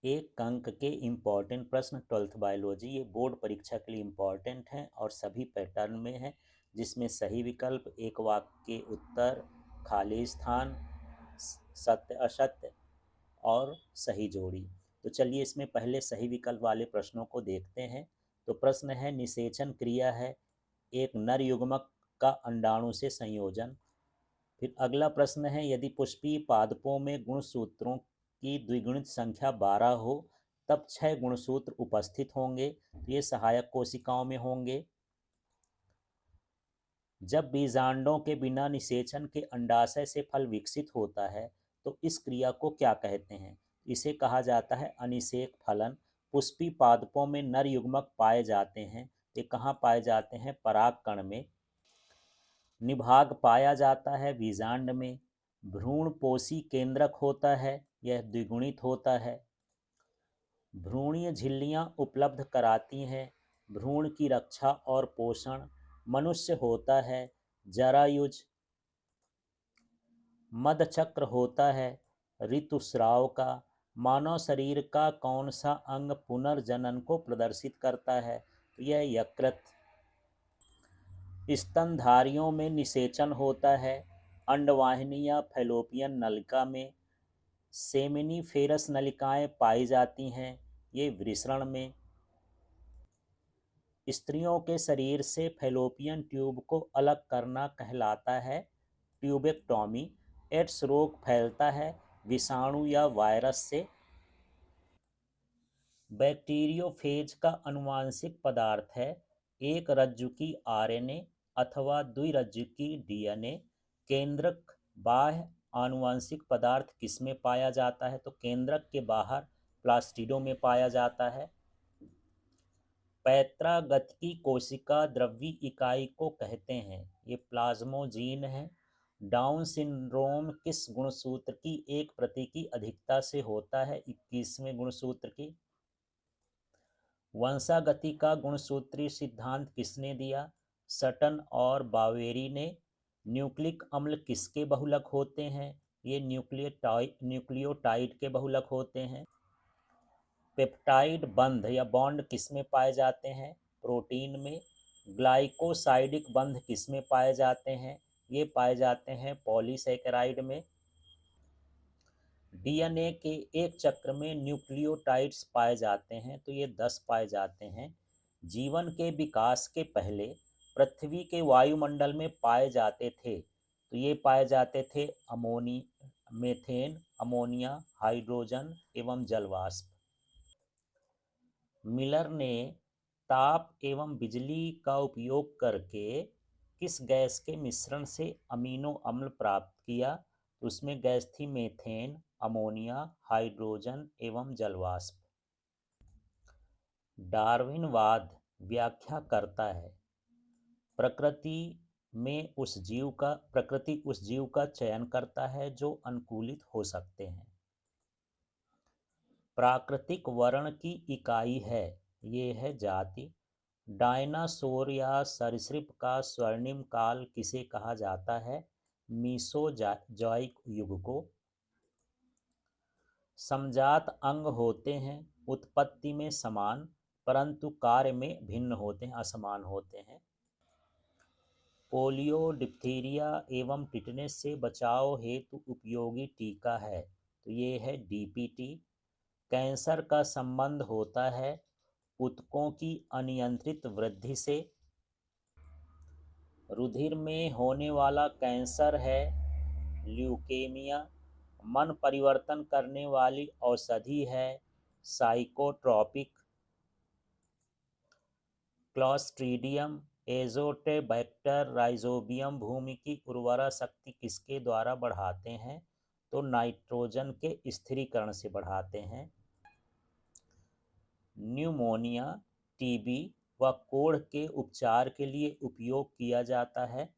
एक अंक के इम्पॉर्टेंट प्रश्न 12th बायोलॉजी, ये बोर्ड परीक्षा के लिए इम्पॉर्टेंट हैं और सभी पैटर्न में है, जिसमें सही विकल्प, एक वाक्य के उत्तर, खाली स्थान, सत्य असत्य और सही जोड़ी। तो चलिए इसमें पहले सही विकल्प वाले प्रश्नों को देखते हैं। तो प्रश्न है, निषेचन क्रिया है एक नर युग्मक का अंडाणु से संयोजन। फिर अगला प्रश्न है, यदि पुष्पीय पादपों में गुणसूत्रों की द्विगुणित संख्या 12 हो तब 6 गुणसूत्र उपस्थित होंगे। तो ये सहायक कोशिकाओं में होंगे। जब बीजांडों के बिना निषेचन के अंडाशय से फल विकसित होता है तो इस क्रिया को क्या कहते हैं? इसे कहा जाता है अनिषेक फलन। पुष्पीय पादपों में नर युग्मक पाए जाते हैं। ये कहाँ पाए जाते हैं? परागकण में। निभाग पाया जाता है बीजांड में। भ्रूण पोषी केंद्रक होता है, यह द्विगुणित होता है। भ्रूणीय झिल्लियां उपलब्ध कराती हैं भ्रूण की रक्षा और पोषण। मनुष्य होता है जरायुज। मधचक्र होता है ऋतुस्राव का। मानव शरीर का कौन सा अंग पुनर्जनन को प्रदर्शित करता है? तो यह यकृत। स्तनधारियों में निषेचन होता है अंडवाहिनी या फैलोपियन नलिका में। सेमिनिफेरस नलिकाएं पाई जाती हैं, ये वृषण में। स्त्रियों के शरीर से फैलोपियन ट्यूब को अलग करना कहलाता है ट्यूबेक्टॉमी। एड्स रोग फैलता है विषाणु या वायरस से। बैक्टीरियोफेज का आनुवांशिक पदार्थ है एक रज्जुकी आरएनए अथवा द्विरज्जुकी डीएनए। केंद्रक बाह्य आनुवांशिक पदार्थ किसमें पाया जाता है? तो केंद्रक के बाहर प्लास्टिडों में पाया जाता है। पैत्रागतिकी कोशिका द्रव्य इकाई को कहते हैं, ये प्लाज्मोजीन है। डाउन सिंड्रोम किस गुणसूत्र की एक प्रति की अधिकता से होता है? 21वें गुणसूत्र की। वंशागति का गुणसूत्रीय सिद्धांत किसने दिया? सटन और बावेरी ने। न्यूक्लिक अम्ल किसके बहुलक होते हैं? ये न्यूक्लियोटाइड के बहुलक होते हैं। पेप्टाइड बंध या बॉन्ड किसमें पाए जाते हैं? प्रोटीन में। ग्लाइकोसाइडिक बंध किसमें पाए जाते हैं? ये पाए जाते हैं पॉलीसैकेराइड में। डीएनए के एक चक्र में न्यूक्लियोटाइड्स पाए जाते हैं, तो ये 10 पाए जाते हैं। जीवन के विकास के पहले पृथ्वी के वायुमंडल में पाए जाते थे, तो ये पाए जाते थे मीथेन, अमोनिया, हाइड्रोजन एवं जलवाष्प। मिलर ने ताप एवं बिजली का उपयोग करके किस गैस के मिश्रण से अमीनो अम्ल प्राप्त किया? तो उसमें गैस थी मीथेन, अमोनिया, हाइड्रोजन एवं जलवाष्प। डार्विनवाद व्याख्या करता है प्रकृति उस जीव का चयन करता है जो अनुकूलित हो सकते हैं। प्राकृतिक वर्ण की इकाई है, ये है जाति। डायनासोर या सरीसृप का स्वर्णिम काल किसे कहा जाता है? मीसोजोइक युग को। समजात अंग होते हैं उत्पत्ति में समान परंतु कार्य में भिन्न होते हैं, असमान होते हैं। पोलियो, डिप्थीरिया एवं टिटनेस से बचाव हेतु उपयोगी टीका है, तो ये है डीपीटी। कैंसर का संबंध होता है ऊतकों की अनियंत्रित वृद्धि से। रुधिर में होने वाला कैंसर है ल्यूकेमिया। मन परिवर्तन करने वाली औषधि है साइकोट्रॉपिक। क्लॉस्ट्रीडियम एजोटेबैक्टर राइजोबियम भूमि की उर्वरा शक्ति किसके द्वारा बढ़ाते हैं? तो नाइट्रोजन के स्थिरीकरण से बढ़ाते हैं। न्यूमोनिया, टीबी व कोढ़ के उपचार के लिए उपयोग किया जाता है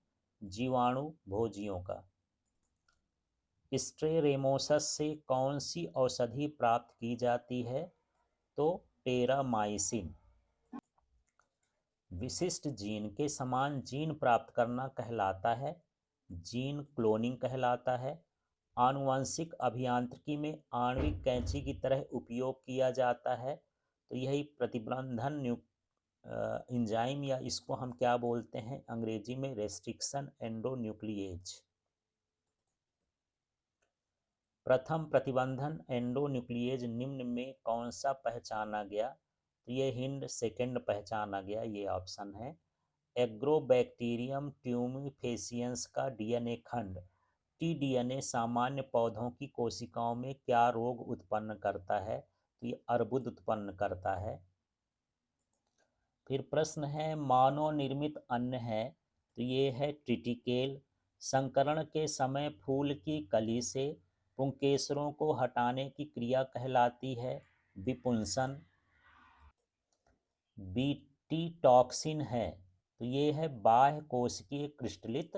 जीवाणु भोजियों का। स्ट्रेरेमोसस से कौन सी औषधि प्राप्त की जाती है? तो टेरामाइसिन। विशिष्ट जीन के समान जीन प्राप्त करना कहलाता है जीन क्लोनिंग कहलाता है। आनुवंशिक अभियांत्रिकी में आणविक कैंची की तरह उपयोग किया जाता है। तो यही प्रतिबंधन एंजाइम, या इसको हम क्या बोलते हैं अंग्रेजी में, रेस्ट्रिक्शन एंडोन्यूक्लिएज। प्रथम प्रतिबंधन एंडोन्यूक्लिएज निम्न में कौन सा पहचाना गया? तो ये हिंड सेकेंड पहचाना गया, ये ऑप्शन है। एग्रोबैक्टीरियम ट्यूमिफेसियंस का डीएनए खंड टीडीएनए सामान्य पौधों की कोशिकाओं में क्या रोग उत्पन्न करता है? तो ये अर्बुद उत्पन्न करता है। फिर प्रश्न है मानव निर्मित अन्न है, तो ये है ट्रिटिकेल। संकरण के समय फूल की कली से पुंकेसरों को हटाने की क्रिया कहलाती है विपुंसन। बीटी टॉक्सिन है, तो ये है बाह्य कोशिकीय क्रिस्टलित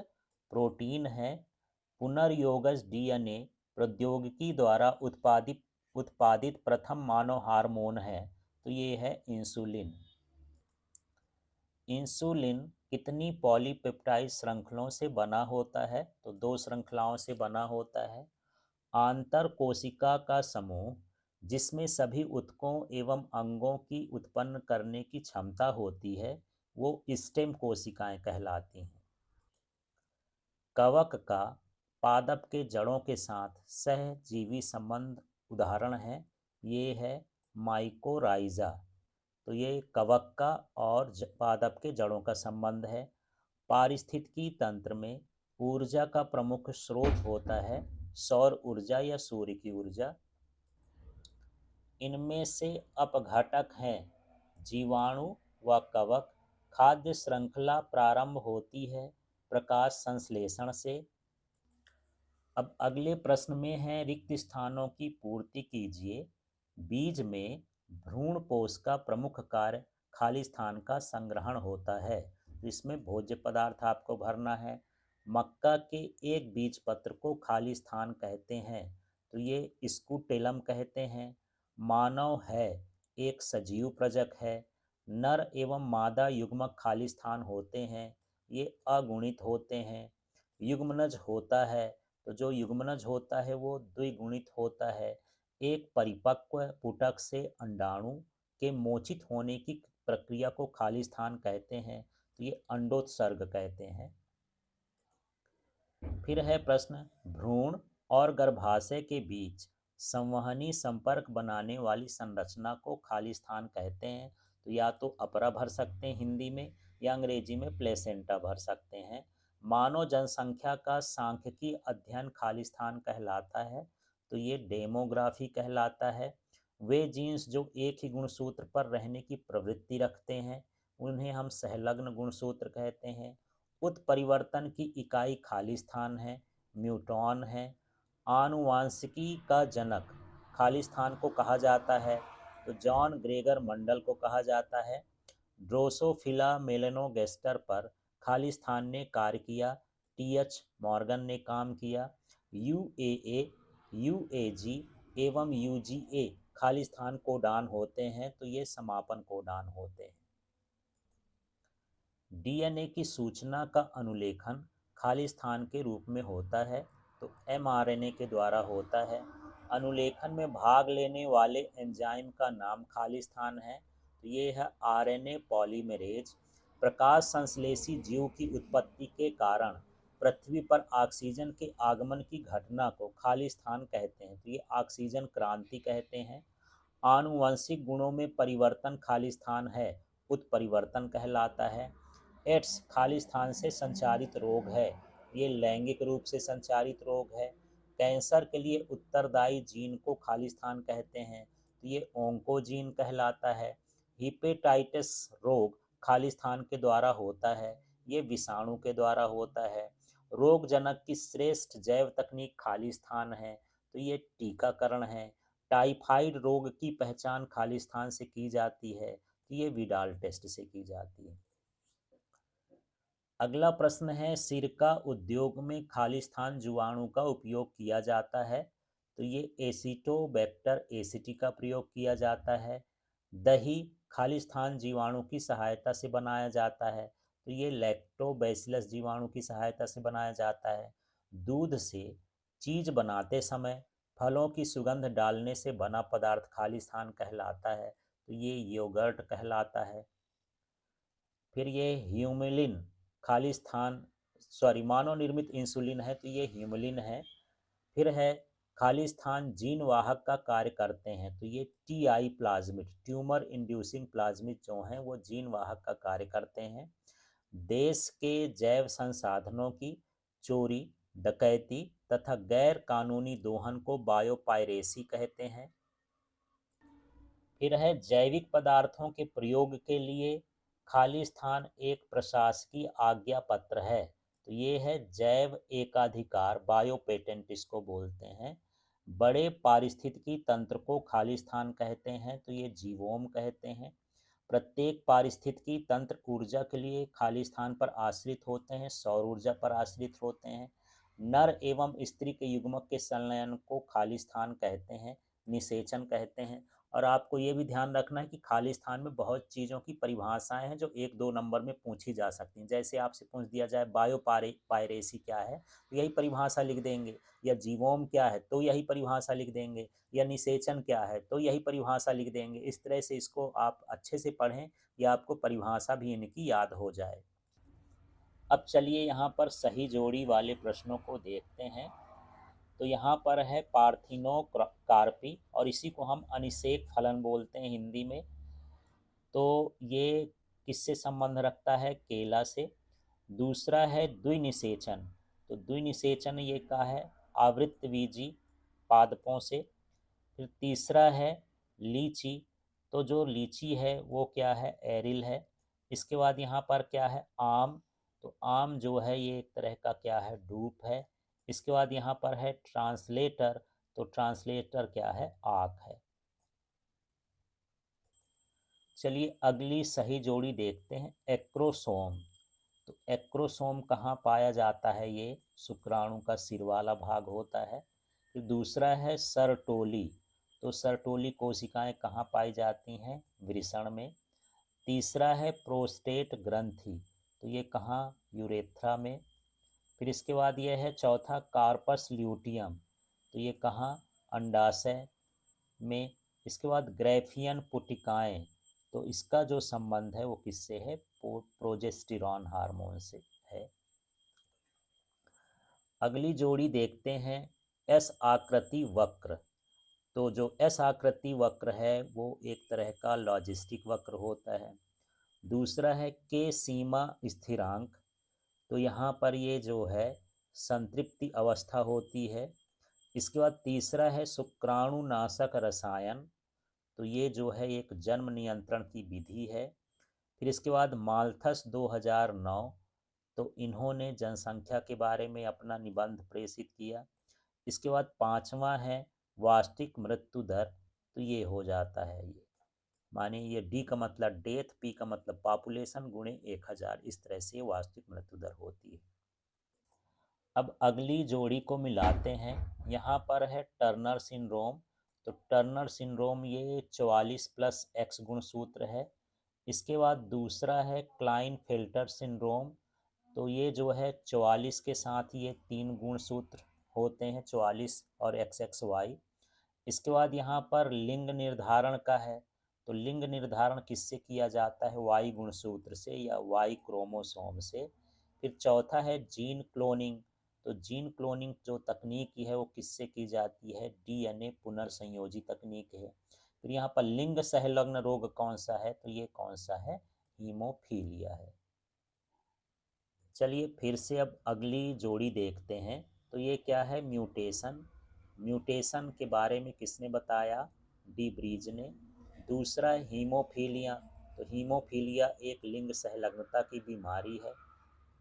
प्रोटीन है। पुनर्योगज डीएनए प्रौद्योगिकी द्वारा उत्पादित प्रथम मानव हार्मोन है, तो ये है इंसुलिन। इंसुलिन कितनी पॉलीपेप्टाइड श्रृंखलों से बना होता है? तो 2 श्रृंखलाओं से बना होता है। आंतर कोशिका का समूह जिसमें सभी ऊतकों एवं अंगों की उत्पन्न करने की क्षमता होती है, वो स्टेम कोशिकाएं कहलाती हैं। कवक का पादप के जड़ों के साथ सहजीवी संबंध उदाहरण है, ये है माइकोराइजा। तो ये कवक का और पादप के जड़ों का संबंध है। पारिस्थितिकी तंत्र में ऊर्जा का प्रमुख स्रोत होता है सौर ऊर्जा या सूर्य की ऊर्जा। इनमें से अपघटक हैं जीवाणु व कवक। खाद्य श्रृंखला प्रारंभ होती है प्रकाश संश्लेषण से। अब अगले प्रश्न में है रिक्त स्थानों की पूर्ति कीजिए। बीज में भ्रूण पोष का प्रमुख कार्य खाली स्थान का संग्रहण होता है। इसमें भोज्य पदार्थ आपको भरना है। मक्का के एक बीज पत्र को खाली स्थान कहते हैं, तो ये स्कूटेलम कहते हैं। मानव है एक सजीव प्रजक है। नर एवं मादा युग्मक खाली स्थान होते हैं, ये अगुणित होते हैं। युग्मनज होता है, तो जो युग्मनज होता है वो द्विगुणित होता है। एक परिपक्व पुटक से अंडाणु के मोचित होने की प्रक्रिया को खाली स्थान कहते हैं, तो ये अंडोत्सर्ग कहते हैं। फिर है प्रश्न भ्रूण और गर्भाशय के बीच संवहनी संपर्क बनाने वाली संरचना को खाली स्थान कहते हैं। तो या तो अपरा भर सकते हैं हिंदी में, या अंग्रेजी में प्लेसेंटा भर सकते हैं। मानव जनसंख्या का सांख्यिकी अध्ययन खाली स्थान कहलाता है, तो ये डेमोग्राफी कहलाता है। वे जीन्स जो एक ही गुणसूत्र पर रहने की प्रवृत्ति रखते हैं उन्हें हम सहलग्न गुणसूत्र कहते हैं। उत्परिवर्तन की इकाई खाली स्थान है, म्यूटॉन है। आनुवांशिकी का जनक खाली स्थान को कहा जाता है, तो जॉन ग्रेगर मंडल को कहा जाता है। ड्रोसोफिला मेलेनोगेस्टर पर खाली स्थान ने कार्य किया, टीएच मॉर्गन ने काम किया। यूएए, यूएजी एवं यूजीए खाली स्थान कोडान होते हैं, तो ये समापन कोडान होते हैं। डीएनए की सूचना का अनुलेखन खाली स्थान के रूप में होता है, तो एमआरएनए के द्वारा होता है। अनुलेखन में भाग लेने वाले एंजाइम का नाम खाली स्थान है, तो ये है आरएनए पॉलीमरेज। प्रकाश संश्लेषी जीव की उत्पत्ति के कारण पृथ्वी पर ऑक्सीजन के आगमन की घटना को खाली स्थान कहते हैं, तो ये ऑक्सीजन क्रांति कहते हैं। आनुवंशिक गुणों में परिवर्तन खाली स्थान है, उत्परिवर्तन कहलाता है। एड्स खाली स्थान से संचारित रोग है, ये लैंगिक रूप से संचारित रोग है। कैंसर के लिए उत्तरदायी जीन को खाली स्थान कहते हैं, तो ये ओंकोजीन कहलाता है। हिपेटाइटिस रोग खाली स्थान के द्वारा होता है, ये विषाणु के द्वारा होता है। रोगजनक की श्रेष्ठ जैव तकनीक खाली स्थान है, तो ये टीकाकरण है। टाइफाइड रोग की पहचान खाली स्थान से की जाती है, तो ये विडाल टेस्ट से की जाती है। अगला प्रश्न है सिरका उद्योग में खाली स्थान जीवाणु का उपयोग किया जाता है, तो ये एसिटोबैक्टर एसिटी का प्रयोग किया जाता है। दही खाली स्थान जीवाणु की सहायता से बनाया जाता है, तो ये लैक्टोबैसिलस जीवाणु की सहायता से बनाया जाता है। दूध से चीज़ बनाते समय फलों की सुगंध डालने से बना पदार्थ खालिस्तान कहलाता है, तो ये योगर्ट कहलाता है। फिर ये ह्यूमिलिन खालिस्तान मानव निर्मित इंसुलिन है, तो ये ह्यूमिलिन है। फिर है खालिस्तान जीन वाहक का कार्य करते हैं, तो ये TI plasmid tumour inducing plasmid जो हैं वो जीन वाहक का कार्य करते हैं। देश के जैव संसाधनों की चोरी, डकैती तथा गैर कानूनी दोहन को बायोपायरेसी कहते हैं। फिर है जैविक पदार्थों के प्रयोग के लिए खालिस्तान एक प्रशासकीय आज्ञा पत्र है, तो ये है जैव एकाधिकार बायो पेटेंट इसको बोलते हैं। बड़े पारिस्थितिकी तंत्र को खालिस्तान कहते हैं, तो ये जीवोम कहते हैं। प्रत्येक पारिस्थितिकी तंत्र ऊर्जा के लिए खालिस्तान पर आश्रित होते हैं, सौर ऊर्जा पर आश्रित होते हैं। नर एवं स्त्री के युग्मक के संलयन को खालिस्तान कहते हैं, निषेचन कहते हैं। और आपको ये भी ध्यान रखना है कि खालिस्तान में बहुत चीज़ों की परिभाषाएं हैं जो 1-2 नंबर में पूछी जा सकती हैं। जैसे आपसे पूछ दिया जाए बायो पायरेसी क्या है, तो यही परिभाषा लिख देंगे, या जीवोम क्या है तो यही परिभाषा लिख देंगे, या निषेचन क्या है तो यही परिभाषा लिख देंगे। इस तरह से इसको आप अच्छे से पढ़ें या आपको परिभाषा भी इनकी याद हो जाए। अब चलिए यहाँ पर सही जोड़ी वाले प्रश्नों को देखते हैं। तो यहाँ पर है पार्थिनोकार्पी, और इसी को हम अनिषेक फलन बोलते हैं हिंदी में। तो ये किससे संबंध रखता है? केला से। दूसरा है द्विनिषेचन, तो द्विनिषेचन ये का है? आवृतबीजी पादपों से। फिर तीसरा है लीची, तो जो लीची है वो क्या है? एरिल है। इसके बाद यहाँ पर क्या है? आम, तो आम जो है ये एक तरह का क्या है? डूप है। इसके बाद यहाँ पर है ट्रांसलेटर, तो ट्रांसलेटर क्या है? आक है। चलिए अगली सही जोड़ी देखते हैं, एक्रोसोम। तो एक्रोसोम कहाँ पाया जाता है? ये शुक्राणु का सिर वाला भाग होता है। फिर दूसरा है सरटोली, तो सरटोली कोशिकाएं कहाँ पाई जाती हैं? वृषण में। तीसरा है प्रोस्टेट ग्रंथि, तो ये कहाँ? यूरेथ्रा में। फिर इसके बाद ये है चौथा कार्पस ल्यूटियम, तो ये कहाँ? अंडाशय में। इसके बाद ग्रैफियन पुटिकाएं, तो इसका जो संबंध है वो किससे है? प्रोजेस्टेरॉन हार्मोन से है। अगली जोड़ी देखते हैं, एस आकृति वक्र। तो जो एस आकृति वक्र है वो एक तरह का लॉजिस्टिक वक्र होता है। दूसरा है के सीमा स्थिरांक, तो यहाँ पर ये जो है संतृप्ति अवस्था होती है। इसके बाद तीसरा है शुक्राणुनाशक रसायन, तो ये जो है एक जन्म नियंत्रण की विधि है। फिर इसके बाद माल्थस 2009, तो इन्होंने जनसंख्या के बारे में अपना निबंध प्रेषित किया। इसके बाद पांचवा है वास्तविक मृत्यु दर, तो ये हो जाता है ये, माने ये डी का मतलब डेथ, पी का मतलब पॉपुलेशन गुणे 1000, इस तरह से वास्तविक मृत्यु दर होती है। अब अगली जोड़ी को मिलाते हैं। यहाँ पर है टर्नर सिंड्रोम, तो टर्नर सिंड्रोम ये 44+X गुणसूत्र है। इसके बाद दूसरा है क्लाइनफेल्टर सिंड्रोम, तो ये जो है 44 के साथ ये 3 गुणसूत्र होते हैं, 44 और XXY। इसके बाद यहाँ पर लिंग निर्धारण का है, तो लिंग निर्धारण किससे किया जाता है? Y गुणसूत्र से या Y क्रोमोसोम से। फिर चौथा है जीन क्लोनिंग, तो जीन क्लोनिंग जो तकनीक है वो किससे की जाती है? DNA पुनर्संयोजी तकनीक है। फिर यहाँ पर लिंग सहलग्न रोग कौन सा है? तो ये कौन सा है? हीमोफीलिया है। चलिए फिर से अब अगली जोड़ी देखते हैं। तो ये क्या है? म्यूटेशन। म्यूटेशन के बारे में किसने बताया? डी ब्रीज ने। दूसरा है हीमोफीलिया, तो हीमोफीलिया एक लिंग सहलग्नता की बीमारी है।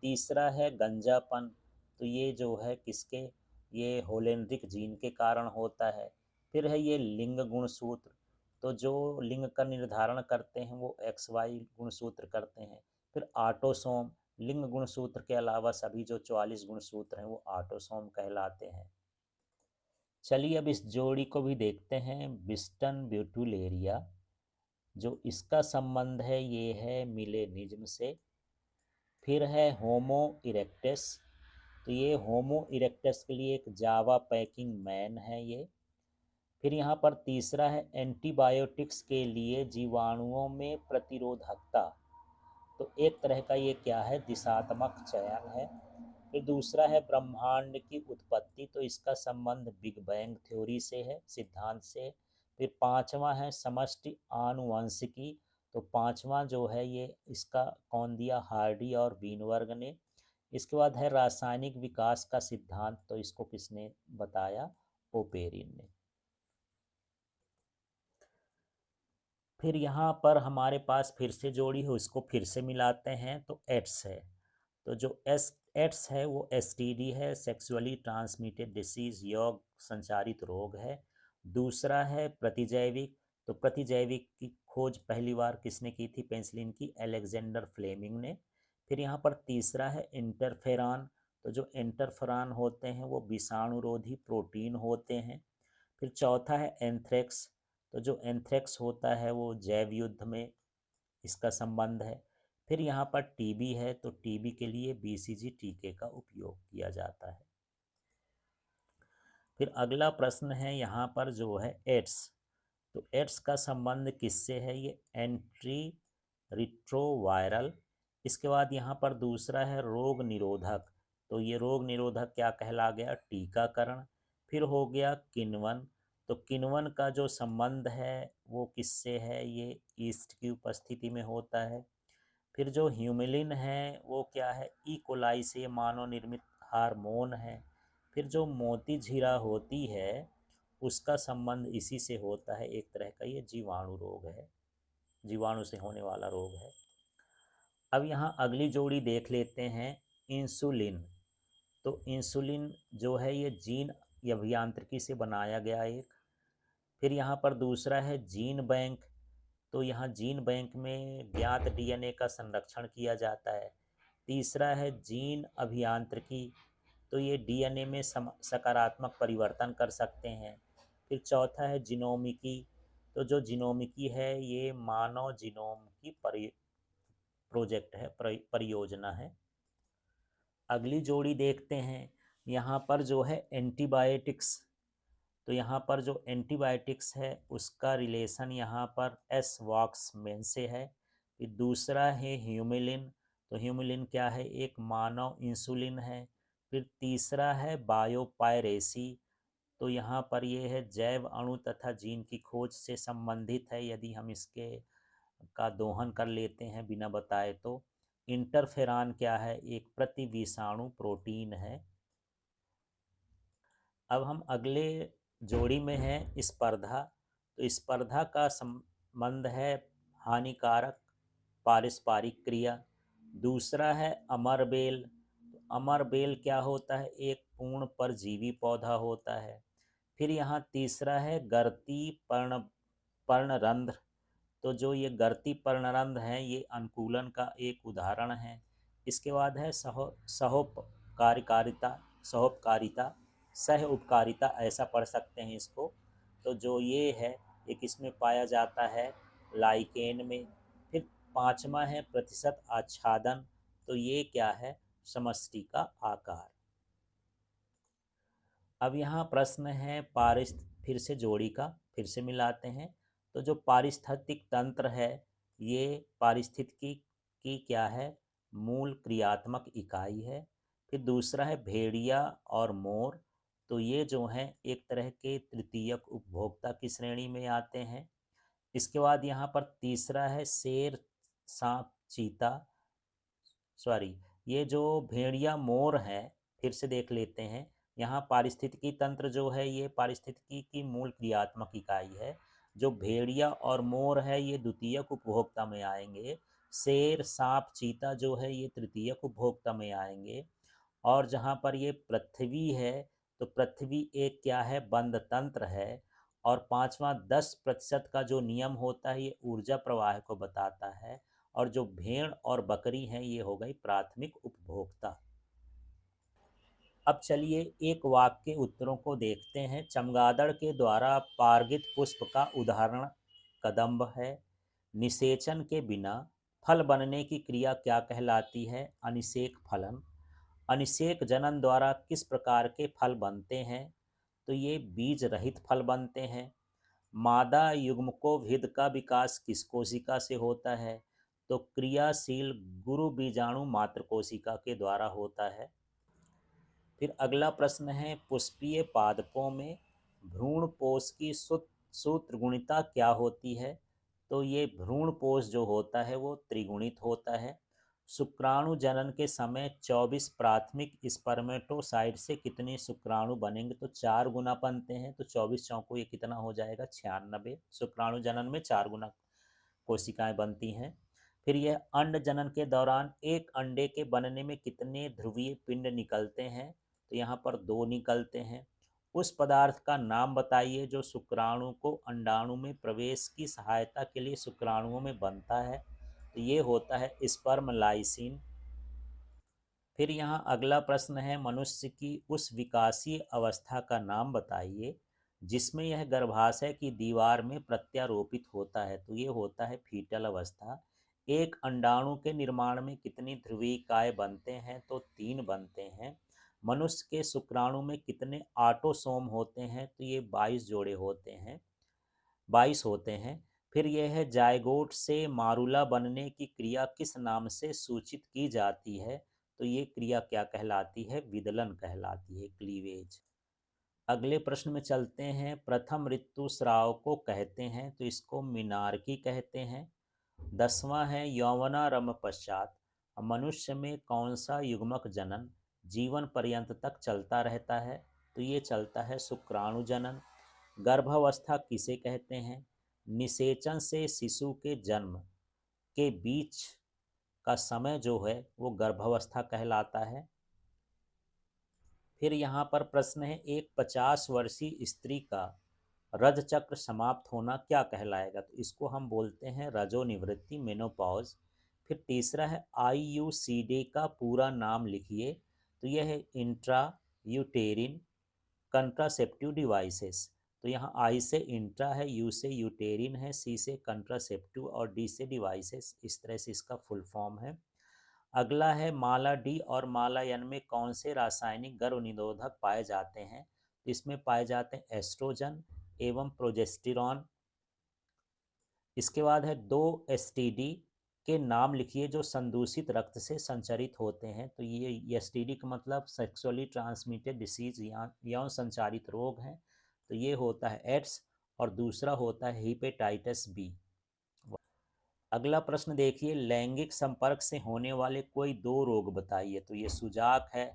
तीसरा है गंजापन, तो ये जो है किसके? ये होलेंड्रिक जीन के कारण होता है। फिर है ये लिंग गुणसूत्र, तो जो लिंग का निर्धारण करते हैं वो XY गुणसूत्र करते हैं। फिर ऑटोसोम, लिंग गुणसूत्र के अलावा सभी जो 44 गुणसूत्र हैं वो ऑटोसोम कहलाते हैं। चलिए अब इस जोड़ी को भी देखते हैं, बिस्टन ब्यूटुलेरिया। जो इसका संबंध है ये है मिलेनिज्म से। फिर है होमो इरेक्टस, तो ये होमो इरेक्टस के लिए एक जावा पैकिंग मैन है ये। फिर यहाँ पर तीसरा है एंटीबायोटिक्स के लिए जीवाणुओं में प्रतिरोधकता, तो एक तरह का ये क्या है, दिशात्मक चयन है। फिर दूसरा है ब्रह्मांड की उत्पत्ति, तो इसका संबंध बिग बैंग थ्योरी से है, सिद्धांत से। फिर पांचवा है समष्टि आनुवंशिकी, तो पांचवा जो है ये इसका कौन दिया, हार्डी और वीनवर्ग ने। इसके बाद है रासायनिक विकास का सिद्धांत, तो इसको किसने बताया, ओपेरिन ने। फिर यहाँ पर हमारे पास फिर से जोड़ी हो, इसको फिर से मिलाते हैं, तो एड्स है। तो जो एड्स है वो एसटीडी है, सेक्सुअली ट्रांसमिटेड डिसीज, यौन संचारित रोग है। दूसरा है प्रतिजैविक, तो प्रतिजैविक की खोज पहली बार किसने की थी, पेंसिलिन की, अलेक्जेंडर फ्लेमिंग ने। फिर यहाँ पर तीसरा है इंटरफेरॉन, तो जो इंटरफेरॉन होते हैं वो विषाणुरोधी प्रोटीन होते हैं। फिर चौथा है एंथ्रेक्स, तो जो एंथ्रेक्स होता है वो जैव युद्ध में इसका संबंध है। फिर यहाँ पर टीबी है, तो टीबी के लिए बीसीजी टीके का उपयोग किया जाता है। फिर अगला प्रश्न है यहाँ पर जो है एड्स, तो एड्स का संबंध किससे है, ये एंट्री रिट्रोवायरल। इसके बाद यहाँ पर दूसरा है रोग निरोधक, तो ये रोग निरोधक क्या कहला गया, टीकाकरण। फिर हो गया किण्वन, तो किण्वन का जो संबंध है वो किससे है, ये ईस्ट की उपस्थिति में होता है। फिर जो ह्यूमिलिन है वो क्या है, ई कोलाई से मानव निर्मित हार्मोन है। फिर जो मोती झीरा होती है उसका संबंध इसी से होता है, एक तरह का ये जीवाणु रोग है, जीवाणु से होने वाला रोग है। अब यहाँ अगली जोड़ी देख लेते हैं, इंसुलिन। तो इंसुलिन जो है ये जीन अभियांत्रिकी से बनाया गया एक। फिर यहाँ पर दूसरा है जीन बैंक, तो यहाँ जीन बैंक में ज्ञात डीएनए का संरक्षण किया जाता है। तीसरा है जीन अभियांत्रिकी, तो ये डीएनए में सकारात्मक परिवर्तन कर सकते हैं। फिर चौथा है जीनोमिकी, तो जो जीनोमिकी है ये मानव जीनोम की प्रोजेक्ट है, परियोजना है। अगली जोड़ी देखते हैं, यहाँ पर जो है एंटीबायोटिक्स, तो यहाँ पर जो एंटीबायोटिक्स है उसका रिलेशन यहाँ पर एस वॉक्स मेन से है। फिर दूसरा है ह्यूमिलिन, तो ह्यूमिलिन क्या है, एक मानव इंसुलिन है। फिर तीसरा है बायोपायरेसी, तो यहाँ पर ये है जैव अणु तथा जीन की खोज से संबंधित है, यदि हम इसके का दोहन कर लेते हैं बिना बताए तो। इंटरफेरॉन क्या है, एक प्रतिविषाणु प्रोटीन है। अब हम अगले जोड़ी में है स्पर्धा, तो स्पर्धा का संबंध है हानिकारक पारस्परिक क्रिया। दूसरा है अमरबेल, तो अमरबेल क्या होता है, एक पूर्ण परजीवी पौधा होता है। फिर यहाँ तीसरा है गर्ती पर्णरंध्र, तो जो ये गर्ती पर्णरंध्र हैं ये अनुकूलन का एक उदाहरण है। इसके बाद है सहोपकारिता, सहोपकारिता, सह उपकारिता ऐसा पढ़ सकते हैं इसको। तो जो ये है ये किसमें पाया जाता है, लाइकेन में। फिर पांचवा है प्रतिशत आच्छादन, तो ये क्या है, समष्टि का आकार। अब यहाँ प्रश्न है फिर से जोड़ी का फिर से मिलाते हैं। तो जो पारिस्थितिक तंत्र है ये पारिस्थितिकी की क्या है, मूल क्रियात्मक इकाई है। फिर दूसरा है भेड़िया और मोर, तो ये जो हैं एक तरह के तृतीयक उपभोक्ता की श्रेणी में आते हैं। इसके बाद यहाँ पर तीसरा है शेर, सांप, चीता, सॉरी, ये जो भेड़िया मोर है, फिर से देख लेते हैं। यहाँ पारिस्थितिकी तंत्र जो है ये पारिस्थितिकी की मूल क्रियात्मक इकाई है। जो भेड़िया और मोर है ये द्वितीयक उपभोक्ता में आएंगे। शेर, सांप, चीता जो है ये तृतीयक उपभोक्ता में आएंगे। और जहाँ पर ये पृथ्वी है, तो पृथ्वी एक क्या है, बंद तंत्र है। और पांचवा 10% का जो नियम होता है ये ऊर्जा प्रवाह को बताता है। और जो भेड़ और बकरी हैं ये हो गई प्राथमिक उपभोक्ता। अब चलिए एक वाक्य के उत्तरों को देखते हैं। चमगादड़ के द्वारा पार्गित पुष्प का उदाहरण कदम्ब है। निषेचन के बिना फल बनने की क्रिया क्या कहलाती है, अनिषेक फलन। अनिषेक जनन द्वारा किस प्रकार के फल बनते हैं? तो ये बीज रहित फल बनते हैं। मादा युग्मकोभिद का विकास किस कोशिका से होता है? तो क्रियाशील गुरु बीजाणु मात्र कोशिका के द्वारा होता है। फिर अगला प्रश्न है, पुष्पीय पादपों में भ्रूणपोष की सूत्रगुणिता क्या होती है? तो ये भ्रूणपोष जो होता है वो त्रिगुणित होता है। शुक्राणु जनन के समय 24 प्राथमिक स्पर्मेटोसाइट से कितने शुक्राणु बनेंगे? तो 4 गुना बनते हैं। तो 24 चौको ये कितना हो जाएगा? 96। शुक्राणु जनन में 4 गुना कोशिकाएं बनती हैं। फिर यह अंड जनन के दौरान एक अंडे के बनने में कितने ध्रुवीय पिंड निकलते हैं? तो यहाँ पर 2 निकलते हैं। उस पदार्थ का नाम बताइए जो शुक्राणु को अंडाणु में प्रवेश की सहायता के लिए शुक्राणुओं में बनता है। तो ये होता है स्पर्म लाइसिन। फिर यहाँ अगला प्रश्न है, मनुष्य की उस विकासीय अवस्था का नाम बताइए जिसमें यह गर्भाशय की दीवार में प्रत्यारोपित होता है। तो ये होता है फीटल अवस्था। एक अंडाणु के निर्माण में कितनी ध्रुवीयकाएं बनते हैं? तो 3 बनते हैं। मनुष्य के शुक्राणु में कितने ऑटोसोम होते हैं? तो ये 22 जोड़े होते हैं, 22 होते हैं। फिर यह है, जायगोट से मारुला बनने की क्रिया किस नाम से सूचित की जाती है? तो ये क्रिया क्या कहलाती है? विदलन कहलाती है, क्लीवेज। अगले प्रश्न में चलते हैं, प्रथम ऋतुस्राव को कहते हैं तो इसको मीनार्की कहते हैं। 10वां है, यौवनारंभ पश्चात मनुष्य में कौन सा युग्मक जनन जीवन पर्यंत तक चलता रहता है? तो ये चलता है शुक्राणु जनन। गर्भावस्था किसे कहते हैं? निषेचन से शिशु के जन्म के बीच का समय जो है वो गर्भावस्था कहलाता है। फिर यहाँ पर प्रश्न है, एक 50 वर्षीय स्त्री का रजचक्र समाप्त होना क्या कहलाएगा? तो इसको हम बोलते हैं रजोनिवृत्ति, मेनोपॉज। फिर तीसरा है, IUCD का पूरा नाम लिखिए। तो यह है इंट्रा यूटेरिन कंट्रासेप्टिव डिवाइसेस। तो यहाँ आई से इंट्रा है, यू से यूटेरिन है, सी से कंट्रासेप्टिव और डी से डिवाइसेस। इस तरह से इसका फुल फॉर्म है। अगला है, माला डी और माला एन में कौन से रासायनिक गर्भ निरोधक पाए जाते हैं? इसमें पाए जाते हैं एस्ट्रोजन एवं प्रोजेस्टेरॉन। इसके बाद है, 2 STD के नाम लिखिए जो संदूषित रक्त से संचरित होते हैं। तो ये STD का मतलब सेक्सुअली ट्रांसमिटेड डिसीज, यौन संचारित रोग हैं। तो ये होता है एड्स और दूसरा होता है हेपेटाइटिस बी। अगला प्रश्न देखिए, लैंगिक संपर्क से होने वाले कोई 2 रोग बताइए। तो ये सुजाक है,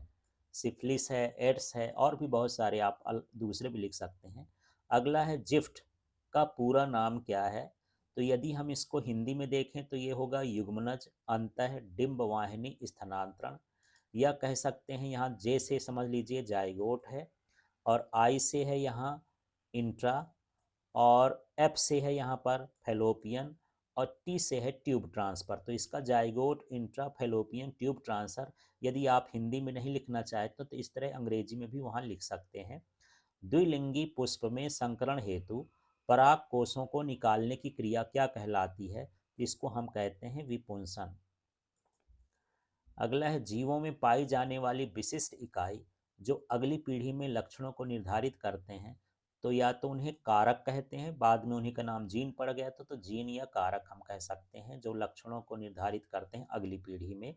सिफिलिस है, एड्स है, और भी बहुत सारे आप दूसरे भी लिख सकते हैं। अगला है, जिफ्ट का पूरा नाम क्या है? तो यदि हम इसको हिंदी में देखें तो ये होगा युग्मनज अंतः डिंब वाहिनी स्थानांतरण, या कह सकते हैं यहाँ जे से समझ लीजिए जाइगोट है, और आई से है यहाँ इंट्रा, और एफ से है यहाँ पर फैलोपियन, और टी से है ट्यूब ट्रांसफर। तो इसका zygote intra fallopian tube transfer यदि आप हिंदी में नहीं लिखना चाहते तो इस तरह अंग्रेजी में भी वहाँ लिख सकते हैं। द्विलिंगी पुष्प में संकरण हेतु पराग कोषों को निकालने की क्रिया क्या कहलाती है? इसको हम कहते हैं विपुंसन। अगला है, जीवों में पाई जाने वाली विशिष्ट इकाई जो अगली पीढ़ी में लक्षणों को निर्धारित करते हैं। तो या तो उन्हें कारक कहते हैं, बाद में उन्हीं का नाम जीन पड़ गया तो जीन या कारक हम कह सकते हैं, जो लक्षणों को निर्धारित करते हैं अगली पीढ़ी में।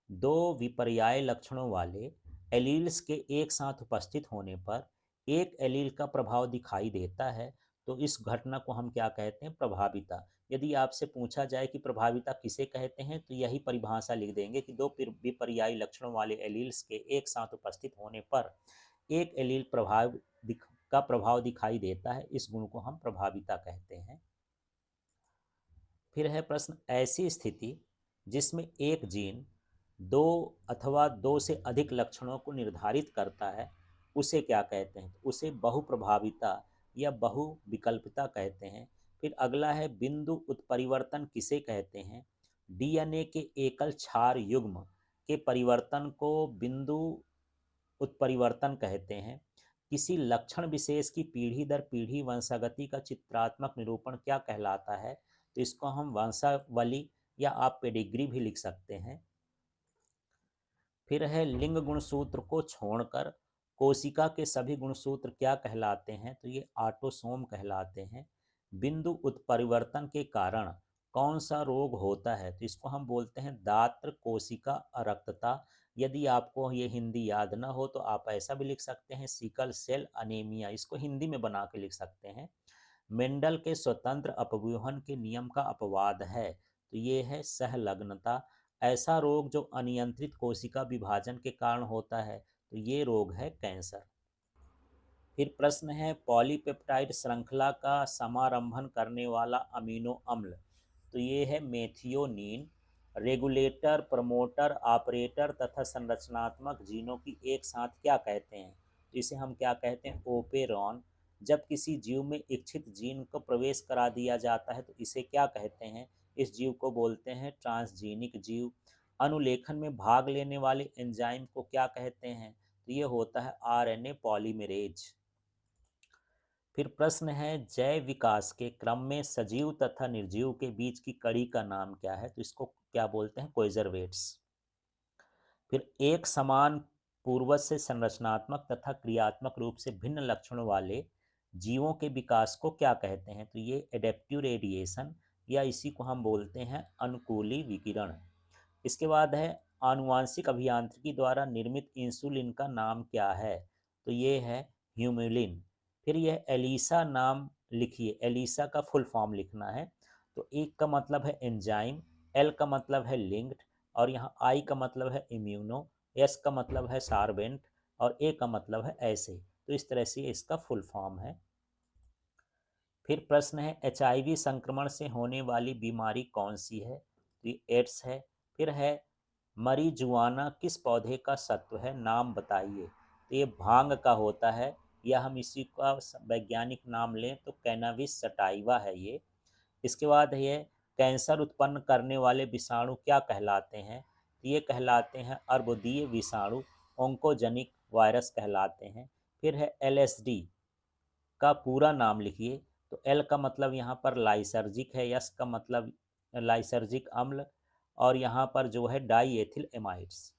2 विपर्याय लक्षणों वाले एलील्स के एक साथ उपस्थित होने पर एक एलील का प्रभाव दिखाई देता है। तो इस घटना को हम क्या कहते हैं? प्रभाविता। यदि आपसे पूछा जाए कि प्रभाविता किसे कहते हैं तो यही परिभाषा लिख देंगे कि 2 विपर्यायी लक्षणों वाले एलील्स के एक साथ उपस्थित होने पर एक एलील का प्रभाव दिखाई देता है। इस गुण को हम प्रभाविता कहते हैं। फिर है प्रश्न, ऐसी स्थिति जिसमें एक जीन 2 अथवा 2 से अधिक लक्षणों को निर्धारित करता है उसे क्या कहते हैं? उसे बहुप्रभाविता या बहुविकल्पिता कहते हैं। फिर अगला है, बिंदु उत्परिवर्तन किसे कहते हैं? DNA के एकल क्षार युग्म के परिवर्तन को बिंदु उत्परिवर्तन कहते हैं। किसी लक्षण विशेष की पीढ़ी दर पीढ़ी वंशागति का चित्रात्मक निरूपण क्या कहलाता है? तो इसको हम वंशावली या आप पेडिग्री भी लिख सकते हैं। फिर है लिंग गुणसूत्र को छोड़कर कोशिका के सभी गुणसूत्र क्या कहलाते हैं, तो ये ऑटोसोम कहलाते हैं। बिंदु उत्परिवर्तन के कारण कौन सा रोग होता है, तो इसको हम बोलते हैं दात्र कोशिका अरक्तता। यदि आपको ये हिंदी याद ना हो तो आप ऐसा भी लिख सकते हैं सिकल सेल अनीमिया, इसको हिंदी में बना के लिख सकते हैं। मेंडल के स्वतंत्र अपव्यूहन के नियम का अपवाद है, तो ये है सहलग्नता। ऐसा रोग जो अनियंत्रित कोशिका विभाजन के कारण होता है, तो ये रोग है कैंसर। फिर प्रश्न है पॉलीपेप्टाइड श्रृंखला का समारंभन करने वाला अमीनो अम्ल, तो ये है मेथियोनीन। रेगुलेटर, प्रमोटर, ऑपरेटर तथा संरचनात्मक जीनों की एक साथ क्या कहते हैं, तो इसे हम क्या कहते हैं, ओपेरॉन। जब किसी जीव में इच्छित जीन को प्रवेश करा दिया जाता है तो इसे क्या कहते हैं, इस जीव को बोलते हैं ट्रांसजीनिक जीव। अनुलेखन में भाग लेने वाले एंजाइम को क्या कहते हैं, तो ये होता है आरएनए पॉलीमरेज। फिर प्रश्न है जैव विकास के क्रम में सजीव तथा निर्जीव के बीच की कड़ी का नाम क्या है, तो इसको क्या बोलते हैं, कोइजरवेट्स। फिर एक समान पूर्वज से संरचनात्मक तथा क्रियात्मक रूप से भिन्न लक्षणों वाले जीवों के विकास को क्या कहते हैं, तो ये एडेप्टिव रेडिएशन या इसी को हम बोलते हैं अनुकूली विकिरण। इसके बाद है आनुवांशिक अभियांत्रिकी द्वारा निर्मित इंसुलिन का नाम क्या है, तो ये है ह्यूमुलिन। फिर यह एलिसा नाम लिखिए, एलिसा का फुल फॉर्म लिखना है। तो एक का मतलब है एंजाइम, एल का मतलब है लिंक्ड, और यहाँ आई का मतलब है इम्यूनो, एस का मतलब है सार्बेंट, और ए का मतलब है ऐसे। तो इस तरह से इसका फुल फॉर्म है। फिर प्रश्न है एचआईवी संक्रमण से होने वाली बीमारी कौन सी है, तो ये एड्स है। फिर है मरीजुआना किस पौधे का सत्व है, नाम बताइए, तो ये भांग का होता है, या हम इसी का वैज्ञानिक नाम लें तो कैनाबिस सटाइवा है ये। इसके बाद ये कैंसर उत्पन्न करने वाले विषाणु क्या कहलाते हैं, तो ये कहलाते हैं अर्बुदीय विषाणु, ओंकोजेनिक वायरस कहलाते हैं। फिर है एलएसडी का पूरा नाम लिखिए, तो एल का मतलब यहाँ पर लाइसर्जिक है, यस का मतलब लाइसर्जिक अम्ल, और यहाँ पर जो है डाई एथिल एमाइड्स।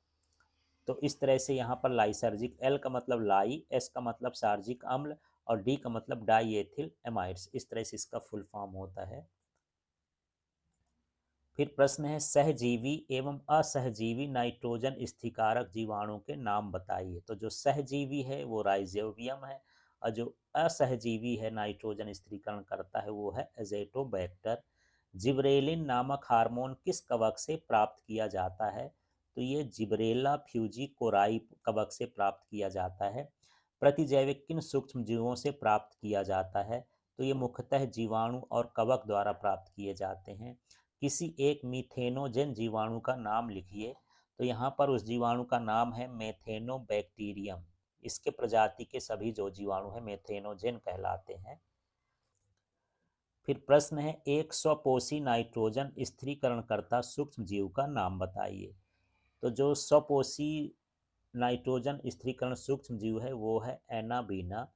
तो इस तरह से यहाँ पर लाइसर्जिक, एल का मतलब लाई, एस का मतलब सार्जिक अम्ल, और डी का मतलब डाई एथिल एमाइड्स, इस तरह से इसका फुल फॉर्म होता है। फिर प्रश्न है सहजीवी एवं असहजीवी नाइट्रोजन स्थिकारक जीवाणु के नाम बताइए, तो जो सहजीवी है वो राइजोबियम है, और जो असहजीवी है नाइट्रोजन स्थिरीकरण करता है वो है एजेटोबैक्टर। जिब्रेलिन नामक हार्मोन किस कवक से प्राप्त किया जाता है, तो ये जिब्रेला फ्यूजी कोराई कवक से प्राप्त किया जाता है। प्रतिजैविक किन सूक्ष्म जीवों से प्राप्त किया जाता है, तो ये मुख्यतः जीवाणु और कवक द्वारा प्राप्त किए जाते हैं। किसी एक मीथेनोजेन जीवाणु का नाम लिखिए, तो यहाँ पर उस जीवाणु का नाम है मेथेनोबैक्टीरियम। इसके प्रजाति के सभी जो जीवाणु हैं मेथेनोजेन कहलाते हैं। फिर प्रश्न है एक स्वपोषी नाइट्रोजन स्थिरीकरणकर्ता सूक्ष्म जीव का नाम बताइए, तो जो स्वपोषी नाइट्रोजन स्थिरीकरण सूक्ष्म जीव है वो है एनाबीना।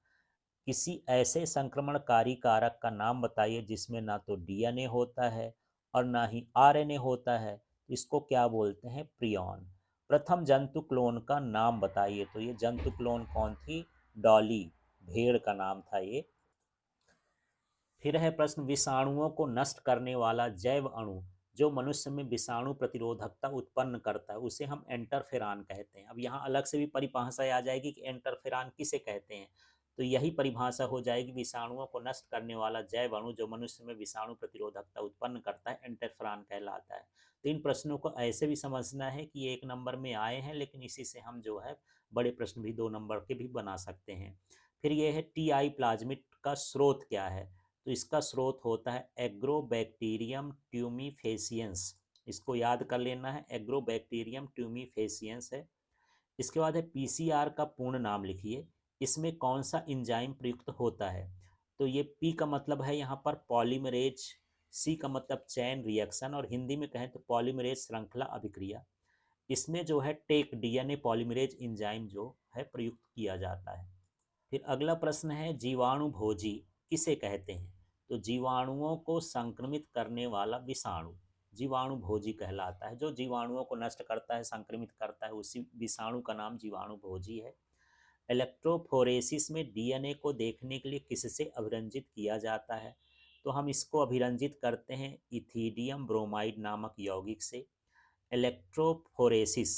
किसी ऐसे संक्रमणकारी कारक का नाम बताइए जिसमें ना तो डीएनए होता है और ना ही आरएनए होता है, इसको क्या बोलते हैं, प्रियॉन। प्रथम जंतु क्लोन का नाम बताइए, तो ये जंतु क्लोन कौन थी, डॉली, भेड़ का नाम था ये। फिर है प्रश्न विषाणुओं को नष्ट करने वाला जैव अणु जो मनुष्य में विषाणु प्रतिरोधकता उत्पन्न करता है उसे हम एंटरफेरान कहते हैं। अब यहाँ अलग से भी परिभाषा आ जाएगी कि एंटरफेरान किसे कहते हैं, तो यही परिभाषा हो जाएगी विषाणुओं को नष्ट करने वाला जैव अणु जो मनुष्य में विषाणु प्रतिरोधकता उत्पन्न करता है एंटरफेरान कहलाता है। तो इन प्रश्नों को ऐसे भी समझना है कि ये 1 नंबर में आए हैं, लेकिन इसी से हम जो है बड़े प्रश्न भी 2 नंबर के भी बना सकते हैं। फिर ये है टीआई प्लाज्मिड का स्रोत क्या है, तो इसका स्रोत होता है एग्रोबैक्टीरियम ट्यूमीफेसियंस, इसको याद कर लेना है, एग्रोबैक्टीरियम ट्यूमीफेसियंस है। इसके बाद है पीसीआर का पूर्ण नाम लिखिए, इसमें कौन सा इंजाइम प्रयुक्त होता है, तो ये पी का मतलब है यहाँ पर पॉलीमरेज, सी का मतलब चैन रिएक्शन, और हिंदी में कहें तो पॉलीमरेज श्रृंखला अभिक्रिया। इसमें जो है टेक डीएनए पॉलीमरेज इंजाइम जो है प्रयुक्त किया जाता है। फिर अगला प्रश्न है जीवाणु भोजी किसे कहते हैं, तो जीवाणुओं को संक्रमित करने वाला विषाणु। जीवाणु भोजी कहलाता है। जो जीवाणुओं को नष्ट करता है, संक्रमित करता है, उसी विषाणु का नाम जीवाणु भोजी है। इलेक्ट्रोफोरेसिस में डीएनए को देखने के लिए किससे अभिरंजित किया जाता है? तो हम इसको अभिरंजित करते हैं इथिडियम ब्रोमाइड नामक यौगिक से। इलेक्ट्रोफोरेसिस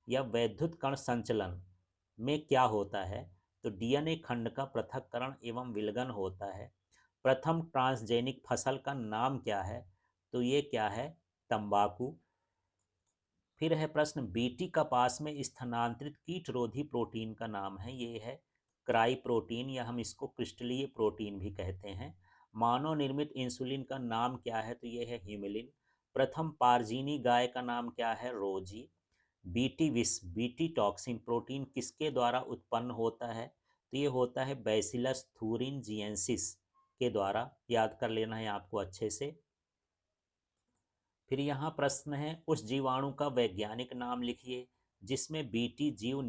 या वैद्युत कण संचलन में क्या होता है? तो डीएनए खंड का पृथक्करण एवं विलगन होता है। प्रथम ट्रांसजेनिक फसल का नाम क्या है? तो ये क्या है? तंबाकू। फिर है प्रश्न, बीटी कपास में स्थानांतरित कीटरोधी प्रोटीन का नाम है, ये है क्राई प्रोटीन, या हम इसको क्रिस्टलीय प्रोटीन भी कहते हैं। मानव निर्मित इंसुलिन का नाम क्या है? तो ये है ह्यूमिलिन। प्रथम पारजीनी गाय का नाम क्या है? रोजी। बीटी विष, बीटी टॉक्सिन प्रोटीन किसके द्वारा उत्पन्न होता है? तो ये होता है बैसिलस थूरिनजिएंसिस के द्वारा, याद कर लेना है आपको अच्छे से। फिर यहाँ प्रश्न है, उस जीवाणु का वैज्ञानिक नाम लिखिए जिसमें बीटी जीव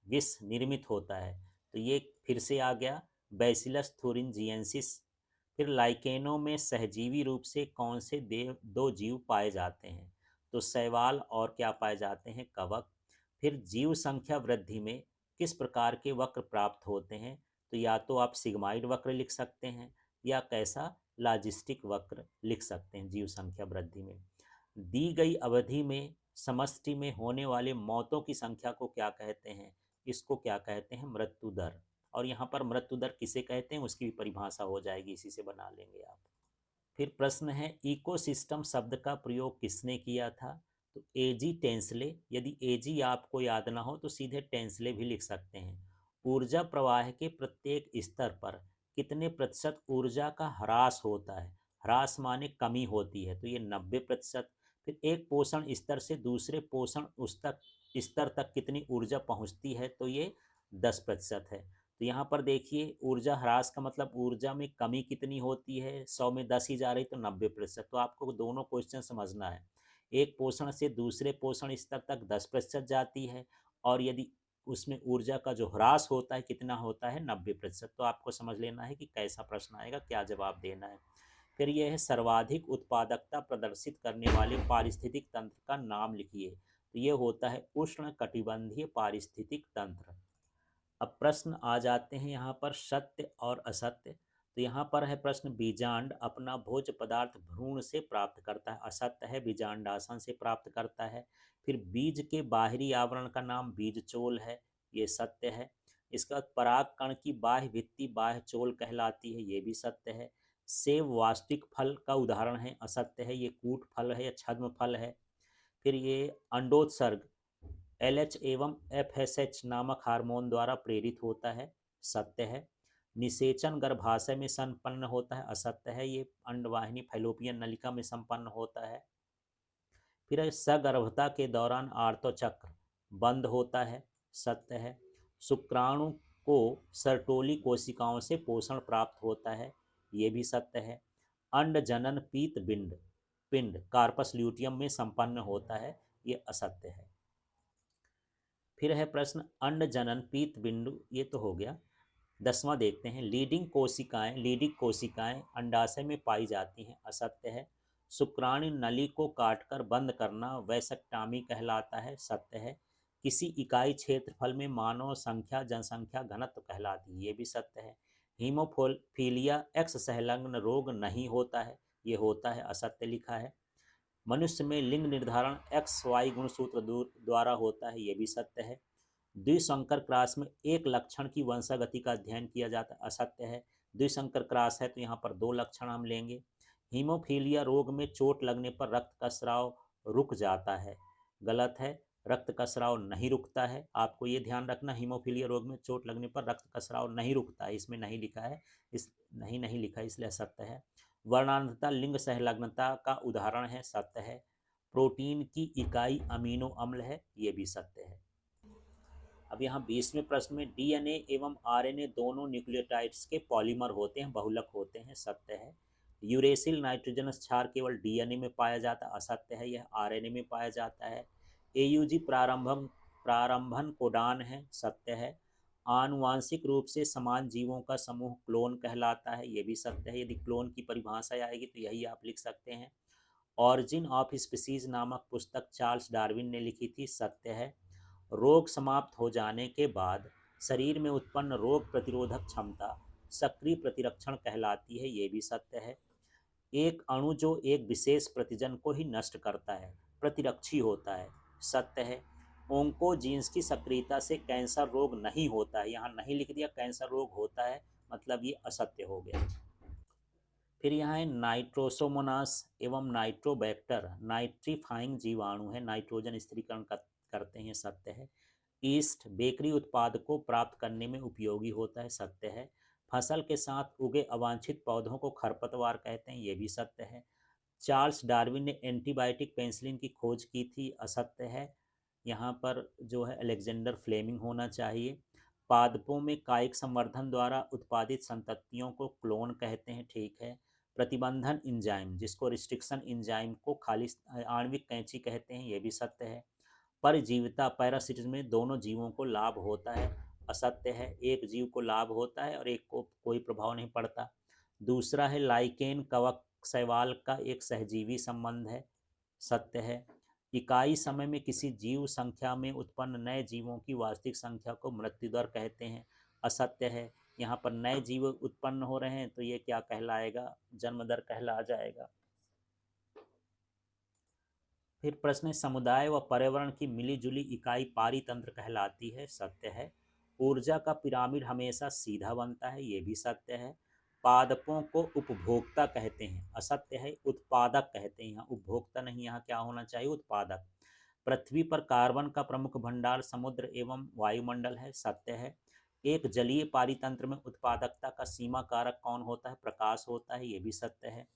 विष निर्मित होता है। तो ये फिर से आ गया बैसिलस थूरिनजिएंसिस। फिर लाइकेनों में सहजीवी रूप से कौन से दो जीव पाए जाते हैं? तो शैवाल और क्या पाए जाते हैं? कवक। फिर जीव संख्या वृद्धि में किस प्रकार के वक्र प्राप्त होते हैं? तो या तो आप सिग्माइड वक्र लिख सकते हैं या कैसा, लॉजिस्टिक वक्र लिख सकते हैं जीव संख्या वृद्धि में। दी गई अवधि में समष्टि में होने वाले मौतों की संख्या को क्या कहते हैं? इसको क्या कहते हैं? मृत्यु दर। और यहाँ पर मृत्यु दर किसे कहते हैं उसकी भी परिभाषा हो जाएगी, इसी से बना लेंगे आप। फिर प्रश्न है, इकोसिस्टम शब्द का प्रयोग किसने किया था? तो एजी टेंसले। यदि एजी आपको याद ना हो तो सीधे टेंसले भी लिख सकते हैं। ऊर्जा प्रवाह के प्रत्येक स्तर पर कितने प्रतिशत ऊर्जा का ह्रास होता है? ह्रास माने कमी होती है, तो ये 90%। फिर एक पोषण स्तर से दूसरे पोषण उस तक स्तर तक कितनी ऊर्जा पहुंचती है? तो ये 10% है। तो यहाँ पर देखिए ऊर्जा ह्रास का मतलब ऊर्जा में कमी कितनी होती है, 100 में 10 ही जा रही तो 90%। तो आपको दोनों क्वेश्चन समझना है। एक पोषण से दूसरे पोषण स्तर तक 10% जाती है, और यदि उसमें ऊर्जा का जो ह्रास होता है कितना होता है? 90%। तो आपको समझ लेना है कि कैसा प्रश्न आएगा, क्या जवाब देना है। फिर यह है, सर्वाधिक उत्पादकता प्रदर्शित करने वाले पारिस्थितिक तंत्र का नाम लिखिए। तो ये होता है उष्ण कटिबंधीय पारिस्थितिक तंत्र। अब प्रश्न आ जाते हैं यहाँ पर सत्य और असत्य। तो यहाँ पर है प्रश्न, बीजांड अपना भोज्य पदार्थ भ्रूण से प्राप्त करता है, असत्य है, बीजांडासन से प्राप्त करता है। फिर बीज के बाहरी आवरण का नाम बीजचोल है, ये सत्य है। इसका पराग कण की बाह्य भित्ति बाह्य चोल कहलाती है, ये भी सत्य है। सेब वास्तविक फल का उदाहरण है, असत्य है, ये कूट फल है या छद्म फल है। फिर ये अंडोत्सर्ग LH एवं FSH नामक हार्मोन द्वारा प्रेरित होता है, सत्य है। निषेचन गर्भाशय में संपन्न होता है, असत्य है, ये अंडवाहिनी फैलोपियन नलिका में संपन्न होता है। फिर सगर्भता के दौरान आर्तचक्र बंद होता है, सत्य है। शुक्राणु को सर्टोली कोशिकाओं से पोषण प्राप्त होता है, ये भी सत्य है। अंड जनन पीत पिंड पिंड कार्पस ल्यूटियम में संपन्न होता है, ये असत्य है। फिर है प्रश्न, अंड जनन पीत बिंदु, ये तो हो गया। 10वां देखते हैं, लीडिंग कोशिकाएं अंडाशय में पाई जाती हैं, असत्य है। शुक्राणु नली को काटकर बंद करना वैसेक्टॉमी कहलाता है, सत्य है। किसी इकाई क्षेत्रफल में मानव संख्या जनसंख्या घनत्व कहलाती है, ये भी सत्य है। हीमोफीलिया एक्स संलग्न रोग नहीं होता है, ये होता है, असत्य लिखा है। मनुष्य में लिंग निर्धारण XY गुणसूत्र द्वारा होता है, ये भी सत्य है। द्विसंकर क्रॉस में एक लक्षण की वंशागति का अध्ययन किया जाता है, असत्य है। द्विसंकर क्रॉस है तो यहाँ पर 2 लक्षण हम लेंगे। हीमोफीलिया रोग में चोट लगने पर रक्त का स्राव रुक जाता है, गलत है, रक्त का स्राव नहीं रुकता है। आपको ये ध्यान रखना, हीमोफीलिया रोग में चोट लगने पर रक्त का स्राव नहीं रुकता है, इसमें नहीं लिखा है, इस नहीं लिखा है, इसलिए सत्य है। वर्णांधता लिंग संलग्नता का उदाहरण है, सत्य है। प्रोटीन की इकाई अमीनो अम्ल है, ये भी सत्य है। अब यहाँ 20वें प्रश्न में, डीएनए एवं आरएनए दोनों न्यूक्लियोटाइड्स के पॉलीमर होते हैं, बहुलक होते हैं, सत्य है। यूरेसिल नाइट्रोजनस क्षार केवल डीएनए में पाया जाता है, असत्य है, यह आरएनए में पाया जाता है। एयूजी प्रारंभन कोडान है, सत्य है। आनुवांशिक रूप से समान जीवों का समूह क्लोन कहलाता है, यह भी सत्य है। यदि क्लोन की परिभाषा आएगी तो यही आप लिख सकते हैं। ऑरिजिन ऑफ स्पीसीज नामक पुस्तक चार्ल्स डार्विन ने लिखी थी, सत्य है। रोग समाप्त हो जाने के बाद शरीर में उत्पन्न रोग प्रतिरोधक क्षमता सक्रिय प्रतिरक्षण कहलाती है, ये भी सत्य है। एक अणु जो एक विशेष प्रतिजन को ही नष्ट करता है प्रतिरक्षी होता है, सत्य है। ओंकोजीन्स की सक्रियता से कैंसर रोग नहीं होता है, यहाँ नहीं लिख दिया कैंसर रोग होता है, मतलब ये असत्य हो गया। फिर यहाँ है नाइट्रोसोमोनास एवं नाइट्रोबैक्टर नाइट्रीफाइंग जीवाणु है, नाइट्रोजन स्थिरीकरण करते हैं, सत्य है। ईस्ट बेकरी उत्पाद को प्राप्त करने में उपयोगी होता है, सत्य है। फसल के साथ उगे अवांछित पौधों को खरपतवार कहते हैं, ये भी सत्य है। चार्ल्स डार्विन ने एंटीबायोटिक पेनिसिलिन की खोज की थी, असत्य है। यहाँ पर जो है अलेक्जेंडर फ्लेमिंग होना चाहिए। पादपों में कायिक संवर्धन द्वारा उत्पादित संततियों को क्लोन कहते हैं, ठीक है। प्रतिबंधन इंजाइम जिसको रिस्ट्रिक्शन इंजाइम को खाली आणविक कैंची कहते हैं, ये भी सत्य है। परजीविता पैरासिटिज्म में दोनों जीवों को लाभ होता है, असत्य है। एक जीव को लाभ होता है और एक को कोई प्रभाव नहीं पड़ता। दूसरा है लाइकेन कवक शैवाल का एक सहजीवी संबंध है, सत्य है। इकाई समय में किसी जीव संख्या में उत्पन्न नए जीवों की वास्तविक संख्या को मृत्यु दर कहते हैं, असत्य है। यहाँ पर नए जीव उत्पन्न हो रहे हैं तो ये क्या कहलाएगा, जन्म दर कहला जाएगा। फिर प्रश्न है समुदाय व पर्यावरण की मिलीजुली इकाई पारितंत्र कहलाती है, सत्य है। ऊर्जा का पिरामिड हमेशा सीधा बनता है, ये भी सत्य है। पादपों को उपभोक्ता कहते हैं, असत्य है। उत्पादक कहते हैं, यहाँ उपभोक्ता नहीं, यहाँ क्या होना चाहिए, उत्पादक। पृथ्वी पर कार्बन का प्रमुख भंडार समुद्र एवं वायुमंडल है, सत्य है। एक जलीय पारितंत्र में उत्पादकता का सीमा कारक कौन होता है, प्रकाश होता है, ये भी सत्य है।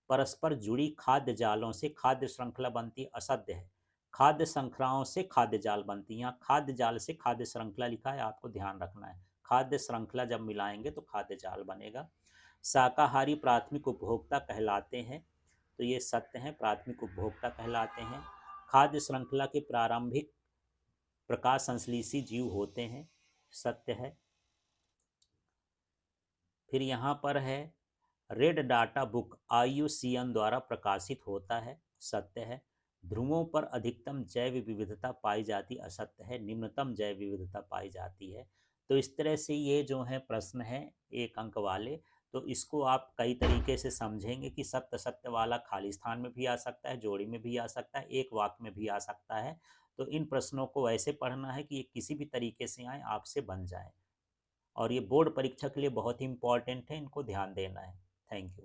परस्पर जुड़ी खाद्य जालों से खाद्य श्रृंखला बनती, असत्य है। खाद्य श्रृंखलाओं से खाद्य जाल बनती है, यहाँ खाद्य जाल से खाद्य श्रृंखला लिखा है, आपको ध्यान रखना है। खाद्य श्रृंखला जब मिलाएंगे तो खाद्य जाल बनेगा। शाकाहारी प्राथमिक उपभोक्ता कहलाते हैं, तो ये सत्य है, प्राथमिक उपभोक्ता कहलाते हैं। खाद्य श्रृंखला के प्रारंभिक प्रकाश संश्लेषी जीव होते हैं, सत्य है। फिर यहाँ पर है रेड डाटा बुक IUCN द्वारा प्रकाशित होता है, सत्य है। ध्रुवों पर अधिकतम जैव विविधता पाई जाती, असत्य है। निम्नतम जैव विविधता पाई जाती है। तो इस तरह से ये जो है प्रश्न है 1 अंक वाले, तो इसको आप कई तरीके से समझेंगे कि सत्य सत्य वाला खाली स्थान में भी आ सकता है, जोड़ी में भी आ सकता है, एक वाक्य में भी आ सकता है। तो इन प्रश्नों को ऐसे पढ़ना है कि ये किसी भी तरीके से आए आपसे बन जाए, और ये बोर्ड परीक्षा के लिए बहुत ही इंपॉर्टेंट है, इनको ध्यान देना है। Thank you.